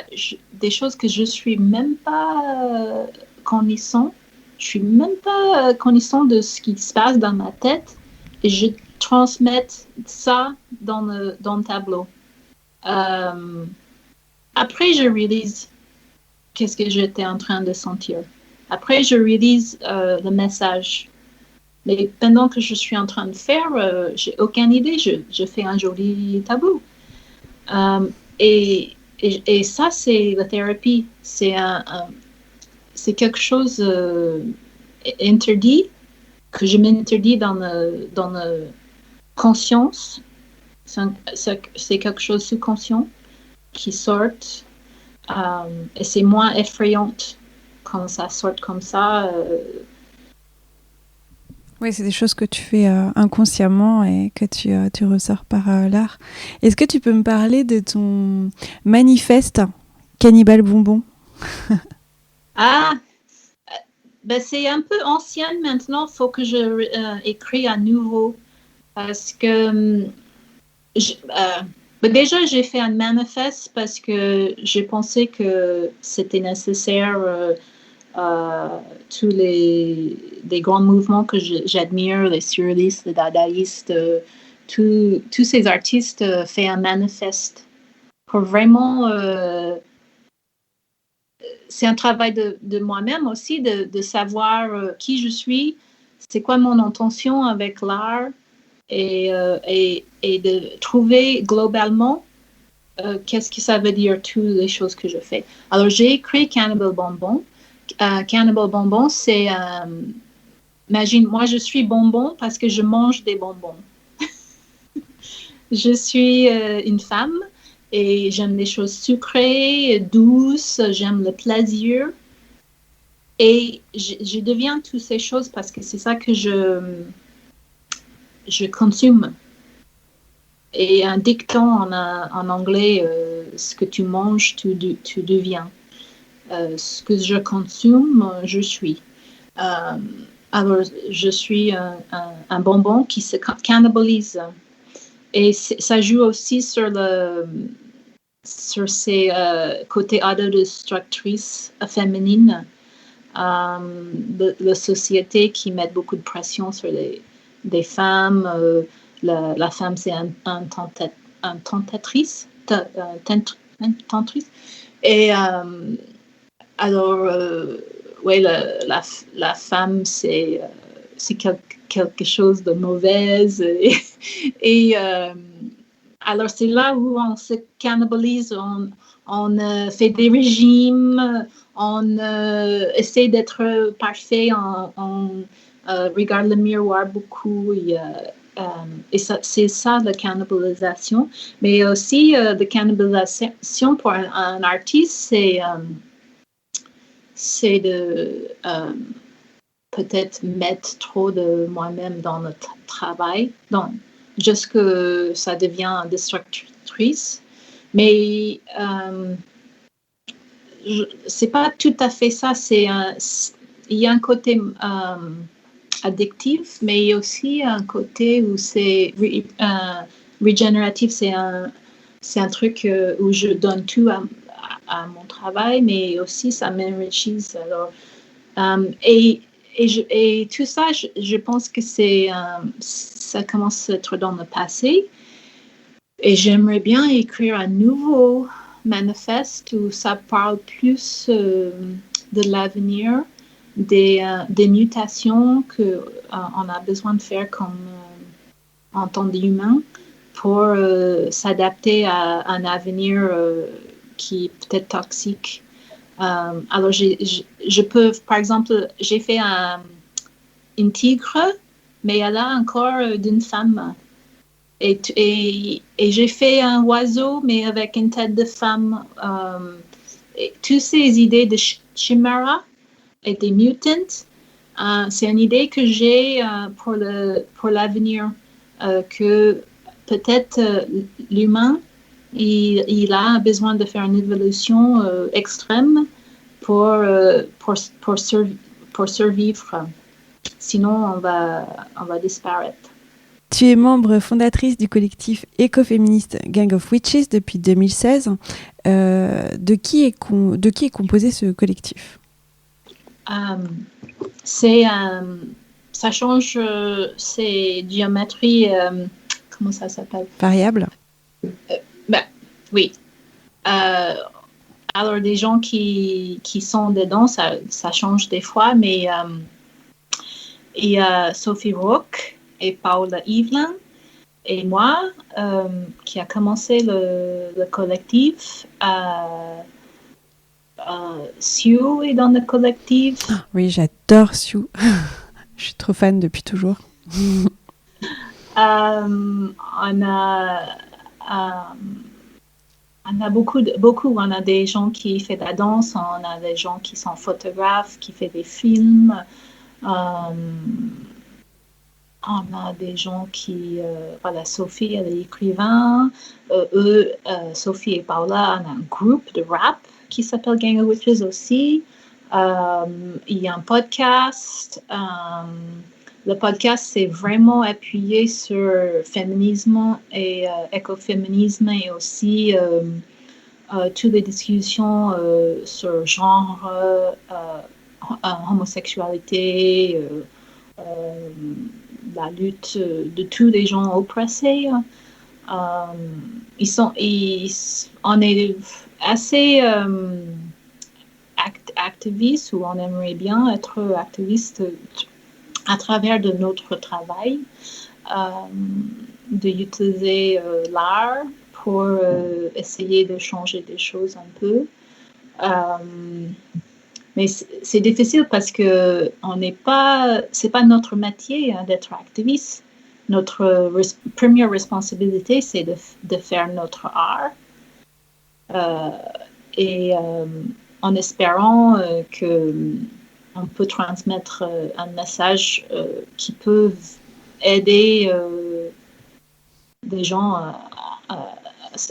des choses que je suis même pas connaissant. Je suis même pas connaissant de ce qui se passe dans ma tête et je transmets ça dans le tableau. Après, je réalise qu'est-ce que j'étais en train de sentir. Après, je réalise le message. Mais pendant que je suis en train de faire, j'ai aucune idée. Je fais un joli tableau. Et ça, c'est la thérapie. C'est c'est quelque chose interdit, que je m'interdis dans la conscience. C'est quelque chose sous-conscient qui sort. Et c'est moins effrayant quand ça sort comme ça. Oui, c'est des choses que tu fais inconsciemment et que tu ressors par l'art. Est-ce que tu peux me parler de ton manifeste Cannibale Bonbon? Ben c'est un peu ancien maintenant. Il faut que je écris à nouveau parce que déjà j'ai fait un manifeste parce que j'ai pensé que c'était nécessaire. Tous les grands mouvements que j'admire, les surréalistes, les dadaïstes, tous ces artistes font un manifeste pour vraiment. C'est un travail de moi-même aussi, de savoir qui je suis, c'est quoi mon intention avec l'art et de trouver globalement qu'est-ce que ça veut dire, toutes les choses que je fais. Alors, j'ai écrit Cannibale Bonbon. Cannibale Bonbon, c'est... imagine, moi, je suis bonbon parce que je mange des bonbons. Je suis une femme et j'aime les choses sucrées, douces, j'aime le plaisir. Et je deviens toutes ces choses parce que c'est ça que je consomme. Et un dicton en anglais, ce que tu manges, tu deviens. Ce que je consomme, je suis. Alors, je suis un bonbon qui se cannibalise. Et ça joue aussi sur ces côtés autodestructrices féminines. La société qui met beaucoup de pression sur les femmes. La femme, c'est un tentatrice. Et alors, oui, la femme, c'est quelque chose de mauvais. Et alors, c'est là où on se cannibalise, on fait des régimes, on essaie d'être parfait, on regarde le miroir beaucoup. Et c'est ça, la cannibalisation. Mais aussi, la cannibalisation pour un artiste, c'est de peut-être mettre trop de moi-même dans le travail, juste que ça devient destructrice. Mais c'est pas tout à fait ça. Il y a un côté addictif, mais il y a aussi un côté où c'est régénératif. C'est un truc où je donne tout à mon travail, mais aussi ça m'enrichit. Alors, et tout ça, je pense que ça commence à être dans le passé. Et j'aimerais bien écrire un nouveau manifeste où ça parle plus de l'avenir, des mutations qu'on a besoin de faire en tant qu'humain pour s'adapter à un avenir qui est peut-être toxique. Alors, je peux, par exemple, j'ai fait une tigre, mais elle a encore d'une femme. Et j'ai fait un oiseau, mais avec une tête de femme. Toutes ces idées de chimera et des mutants, c'est une idée que j'ai pour l'avenir, que peut-être l'humain, il a besoin de faire une évolution extrême pour survivre. Sinon, on va disparaître. Tu es membre fondatrice du collectif écoféministe Gang of Witches depuis 2016. De qui est composé ce collectif? Ça change, c'est géométrie, comment ça s'appelle? Variable? Oui. Alors, des gens qui sont dedans, ça change des fois, mais il y a Sophie Rook et Paula Evelyn et moi qui a commencé le collectif Sue est dans le collectif. Oui, j'adore Sue. Je suis trop fan depuis toujours. On a beaucoup. On a des gens qui font de la danse, on a des gens qui sont photographes, qui font des films. On a des gens qui... voilà, Sophie, elle est écrivain. Sophie et Paula, on a un groupe de rap qui s'appelle Gang of Witches aussi. Il y a un podcast. Le podcast, c'est vraiment appuyé sur féminisme et écoféminisme et aussi toutes les discussions sur genre, homosexualité, la lutte de tous les gens oppressés. On est assez activiste, ou on aimerait bien être activiste à travers de notre travail, d'utiliser l'art pour essayer de changer des choses un peu. Mais c'est difficile parce que c'est pas notre métier d'être activiste. Notre première responsabilité, c'est de faire notre art. Et en espérant qu'on peut transmettre un message qui peut aider des gens à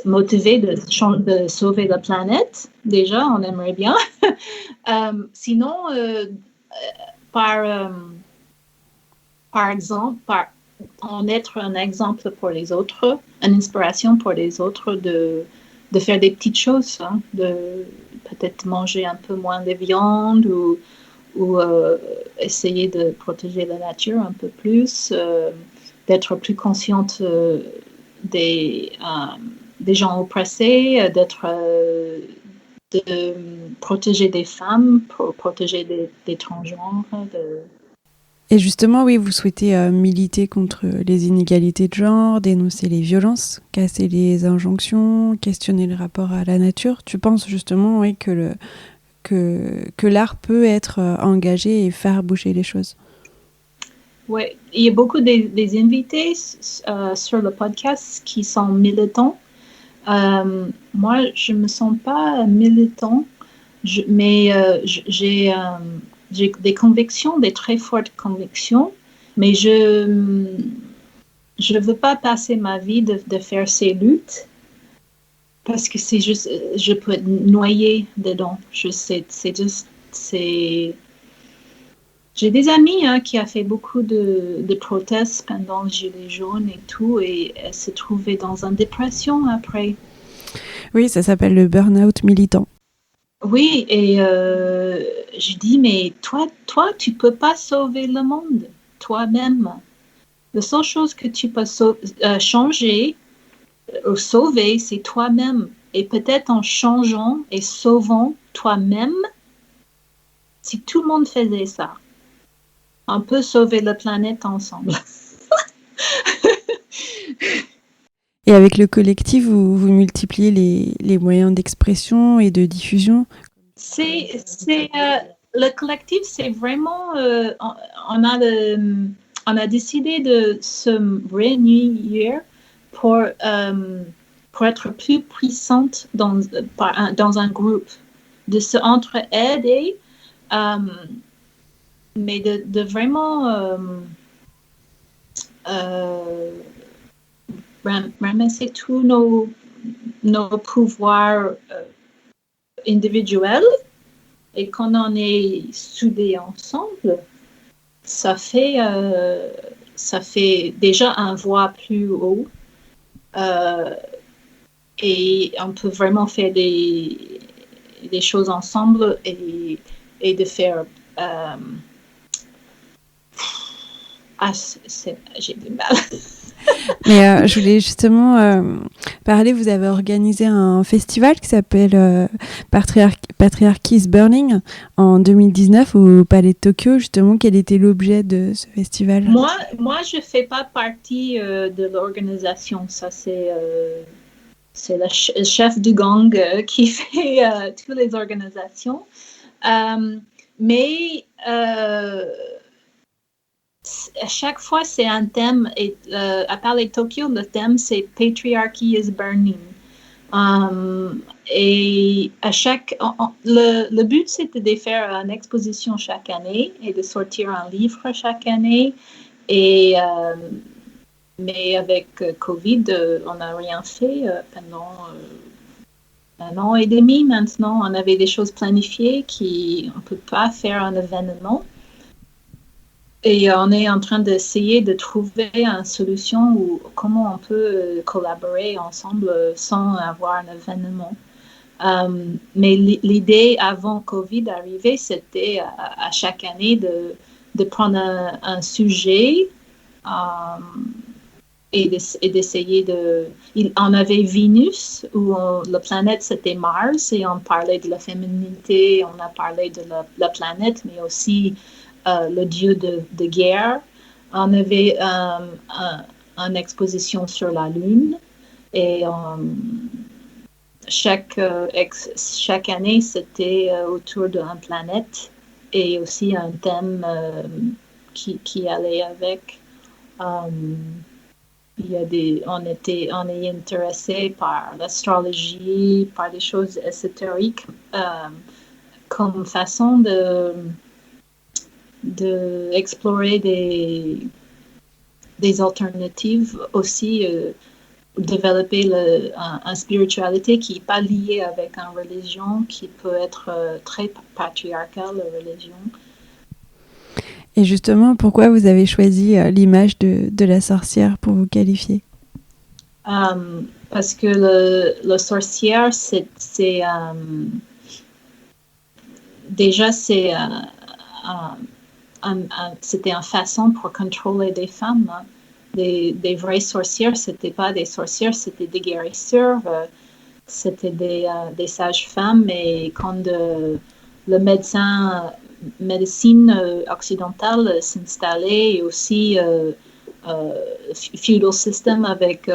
motiver de sauver la planète. Déjà, on aimerait bien. Sinon, par exemple, en être un exemple pour les autres, une inspiration pour les autres de faire des petites choses, hein, de peut-être manger un peu moins de viande ou essayer de protéger la nature un peu plus, d'être plus consciente des gens oppressés, de protéger des femmes, protéger des transgenres. Et justement, oui, vous souhaitez militer contre les inégalités de genre, dénoncer les violences, casser les injonctions, questionner le rapport à la nature. Tu penses justement, oui, que l'art peut être engagé et faire bouger les choses? Oui, il y a beaucoup des invités sur le podcast qui sont militants. Moi, je ne me sens pas militant, mais j'ai des convictions, des très fortes convictions, mais je ne veux pas passer ma vie de faire ces luttes parce que c'est juste, je peux être noyée dedans. J'ai des amis qui ont fait beaucoup de protestes pendant le Gilets jaunes et tout, et elles se trouvaient dans une dépression après. Oui, ça s'appelle le burn-out militant. Oui, et je dis, mais toi, tu peux pas sauver le monde toi-même. La seule chose que tu peux changer ou sauver, c'est toi-même. Et peut-être en changeant et sauvant toi-même, si tout le monde faisait ça, on peut sauver la planète ensemble. Et avec le collectif, vous multipliez les moyens d'expression et de diffusion. Le collectif, c'est vraiment... on a décidé de se réunir pour être plus puissante dans un groupe, de se entraider, mais de vraiment ramasser tous nos pouvoirs individuels, et quand on est soudés ensemble, ça fait déjà un voix plus haut, et on peut vraiment faire des choses ensemble et de faire... j'ai du mal. Mais je voulais justement parler, vous avez organisé un festival qui s'appelle Patriarchy is Burning en 2019 au Palais de Tokyo. Justement, quel était l'objet de ce festival? Moi, je ne fais pas partie de l'organisation. Ça, c'est c'est le chef du gang qui fait toutes les organisations. Mais à chaque fois, c'est un thème. Et à Palais Tokyo, le thème, c'est Patriarchy is Burning. Et à le but, c'était de faire une exposition chaque année et de sortir un livre chaque année. Mais avec Covid, on n'a rien fait pendant un an et demi maintenant. On avait des choses planifiées on ne peut pas faire un événement. Et on est en train d'essayer de trouver une solution où comment on peut collaborer ensemble sans avoir un événement. Mais l'idée avant Covid arriver, c'était à chaque année de prendre un sujet et d'essayer on avait Vénus, où la planète c'était Mars, et on parlait de la féminité, on a parlé de la planète, mais aussi le dieu de guerre. On avait une exposition sur la Lune, et chaque année, c'était autour d'une planète, et aussi un thème qui allait avec. On est intéressé par l'astrologie, par des choses ésotériques, comme façon de explorer des alternatives, aussi développer une spiritualité qui n'est pas liée avec une religion qui peut être très patriarcale, la religion. Et justement, pourquoi vous avez choisi l'image de la sorcière pour vous qualifier? Parce que le sorcière, déjà, c'était une façon pour contrôler des femmes. Hein. Des vraies sorcières, c'était pas des sorcières, c'était des guérisseurs, c'était des sages-femmes. Et quand le médecine occidentale s'installait, et aussi feudal system avec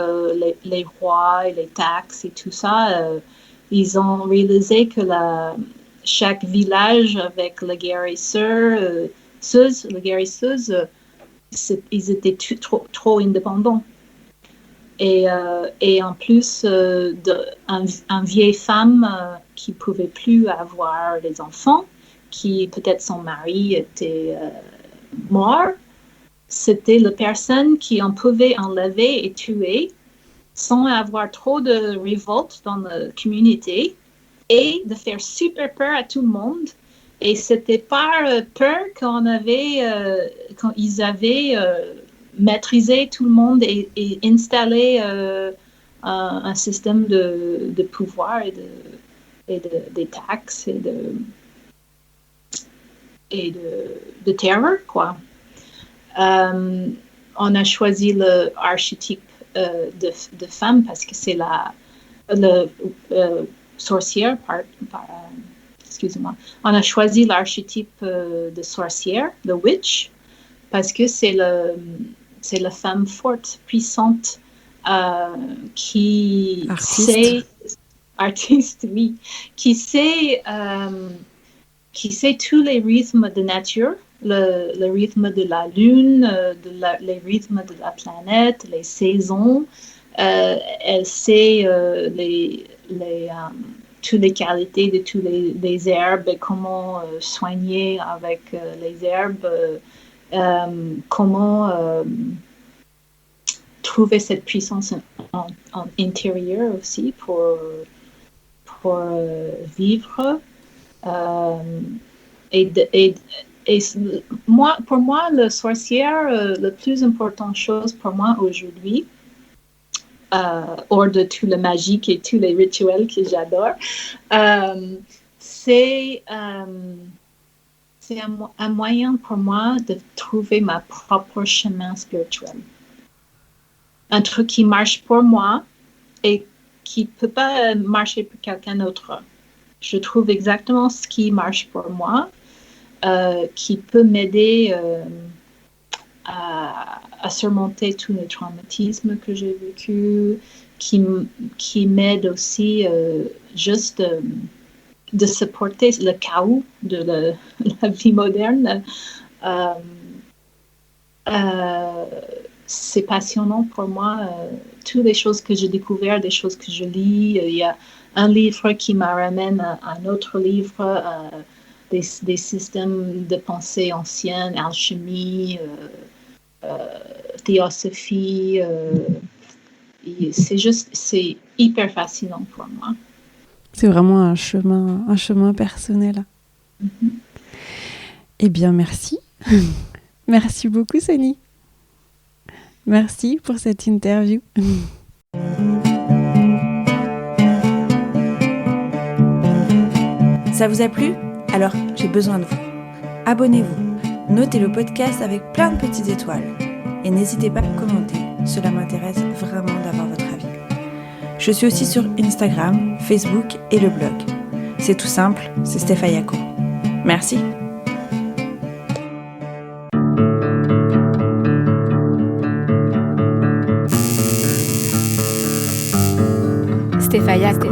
les rois et les taxes et tout ça, ils ont réalisé que chaque village avec les guérisseurs, ils étaient trop indépendants. Et en plus, une vieille femme qui ne pouvait plus avoir des enfants, qui peut-être son mari était mort, c'était la personne qui on pouvait enlever et tuer sans avoir trop de révolte dans la communauté et de faire super peur à tout le monde. Et c'était par peur quand ils avaient maîtrisé tout le monde et installé un système de pouvoir et des taxes et de terreur, quoi. On a choisi l'archétype de femme parce que c'est la sorcière, excusez-moi. On a choisi l'archétype de sorcière, the witch, parce que c'est la femme forte, puissante, qui sait... Artiste, oui. Qui sait tous les rythmes de nature, le rythme de la lune, les rythmes de la planète, les saisons. Elle sait toutes les qualités de toutes les herbes et comment soigner avec les herbes, comment trouver cette puissance en intérieur aussi pour vivre. Pour moi, la sorcière, la plus importante chose pour moi aujourd'hui, hors de tout le magique et tous les rituels que j'adore, c'est un moyen pour moi de trouver ma propre chemin spirituel. Un truc qui marche pour moi et qui ne peut pas marcher pour quelqu'un d'autre. Je trouve exactement ce qui marche pour moi, qui peut m'aider à surmonter tous les traumatismes que j'ai vécus, qui m'aide aussi juste de supporter le chaos de la vie moderne. C'est passionnant pour moi. Toutes les choses que j'ai découvertes, des choses que je lis. Il y a un livre qui me ramène à un autre livre, des systèmes de pensée anciens, alchimie, théosophie. C'est hyper fascinant pour moi. C'est vraiment un chemin personnel. Mm-hmm. Eh bien, merci. Merci beaucoup, Sonny. Merci pour cette interview. Ça vous a plu ? Alors, j'ai besoin de vous. Abonnez-vous, notez le podcast avec plein de petites étoiles. Et n'hésitez pas à commenter, cela m'intéresse vraiment d'avoir votre avis. Je suis aussi sur Instagram, Facebook et le blog. C'est tout simple, c'est Steph Ayako. Merci. Steph Ayako.